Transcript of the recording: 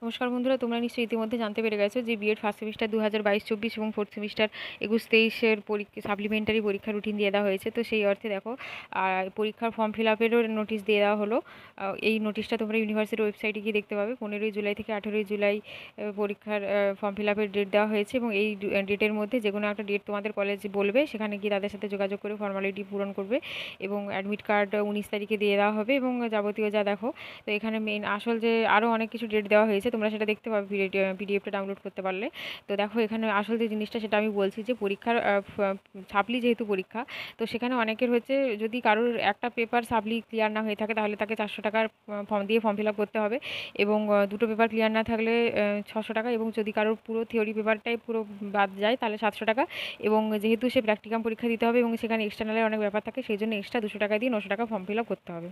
নমস্কার বন্ধুরা, তোমরা নিশ্চয়ই ইতিমধ্যে জানতে পেরে গেছো যে বিএড ফার্স্ট সেমিস্টার 2022-24 এবং ফোর্থ সেমিস্টার 21-23-এর পরীক্ষা সাপ্লিমেন্টারি পরীক্ষার রুটিন দিয়ে দেওয়া হয়েছে। তো সেই অর্থে দেখো পরীক্ষার ফর্ম ফিল আপেরও নোটিশ দিয়ে দেওয়া হলো। এই নোটিশটা তোমরা ইউনিভার্সিটির ওয়েবসাইটে গিয়ে দেখতে পাবে। 15ই জুলাই থেকে 18ই জুলাই পরীক্ষার ফর্ম ফিল আপের ডেট দেওয়া হয়েছে এবং এই ডেটের মধ্যে যে কোনো একটা ডেট তোমাদের কলেজ বলবে, সেখানে গিয়ে তাদের সাথে যোগাযোগ করে ফর্মালিটি পূরণ করবে এবং অ্যাডমিট কার্ড 19 তারিখে দিয়ে দেওয়া হবে এবং যাবতীয় যা দেখো। তো এখানে মেন আসল যে আরও অনেক কিছু ডেট দেওয়া হয়েছে, তোমরা সেটা দেখতে পাবে পিডিএফটা ডাউনলোড করতে পারলে। তো দেখো এখানে আসল যে জিনিসটা সেটা আমি বলছি যে পরীক্ষার সাপ্লি যেহেতু পরীক্ষা, তো সেখানে অনেকের হচ্ছে যদি কারোর একটা পেপার সাপ্লি ক্লিয়ার না হয়ে থাকে তাহলে তাকে 400 টাকার ফর্ম দিয়ে ফর্ম ফিল আপ করতে হবে এবং দুটো পেপার ক্লিয়ার না থাকলে 600 টাকা, এবং যদি কারোর পুরো থিওরি পেপারটাই পুরো বাদ যায় তাহলে 700 টাকা। এবং যেহেতু সে প্র্যাকটিকাম পরীক্ষা দিতে হবে এবং সেখানে এক্সটার্নালের অনেক ব্যাপার থাকে, সেই জন্য এক্সট্রা 200 টাকা দিয়ে 900 টাকা ফর্ম ফিল আপ করতে হবে।